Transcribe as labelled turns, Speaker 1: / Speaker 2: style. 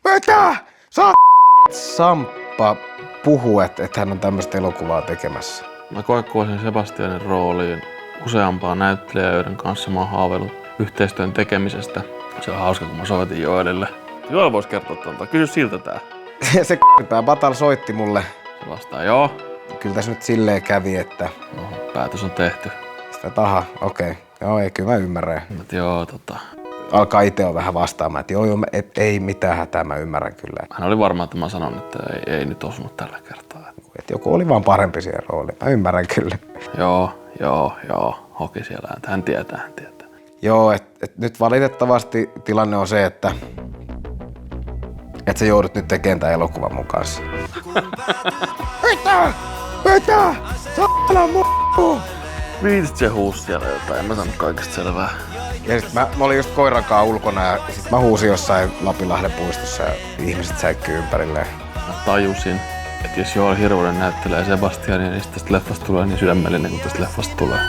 Speaker 1: Mitä? Samppa puhuu, että hän on tämmöistä elokuvaa tekemässä.
Speaker 2: Mä koekkuvasin Sebastianin rooliin useampaa näyttelijää, joiden kanssa mä oon haaveillut yhteistyön tekemisestä. Se on hauska, kun mä soitin Joelille. Joel vois kertoa tuolta. Kysy siltä tää.
Speaker 1: Se Batal soitti mulle.
Speaker 2: Se vastaa joo.
Speaker 1: Kyllä tässä nyt silleen kävi, että...
Speaker 2: Päätös on tehty.
Speaker 1: Sitä taha, okei. Joo, ei, kyllä mä ymmärrän.
Speaker 2: Joo,
Speaker 1: Alkaa itse on vähän vastaamaan, että joo, ei mitään hätää, mä ymmärrän kyllä.
Speaker 2: Hän oli varma, että mä sanon, että ei nyt osunut tällä kertaa.
Speaker 1: Että joku oli vaan parempi siihen rooliin, mä ymmärrän kyllä.
Speaker 2: Joo, hoki siellä, että hän tietää.
Speaker 1: Joo, et nyt valitettavasti tilanne on se, että sä joudut nyt tekemään tämän elokuvan mun kanssa. Mitä? Saatana muu!
Speaker 2: Viitit se huusi siellä jotain, en mä saanut kaikesta selvää.
Speaker 1: Ja sit mä olin just koirankaan ulkona ja sit mä huusin jossain Lapinlahden puistossa ja ihmiset säikkyy ympärilleen.
Speaker 2: Mä tajusin, että jos Joel Hirvonen näyttelee Sebastiania, niin tästä leffasta tulee niin sydämellinen kuin tästä leffasta tulee.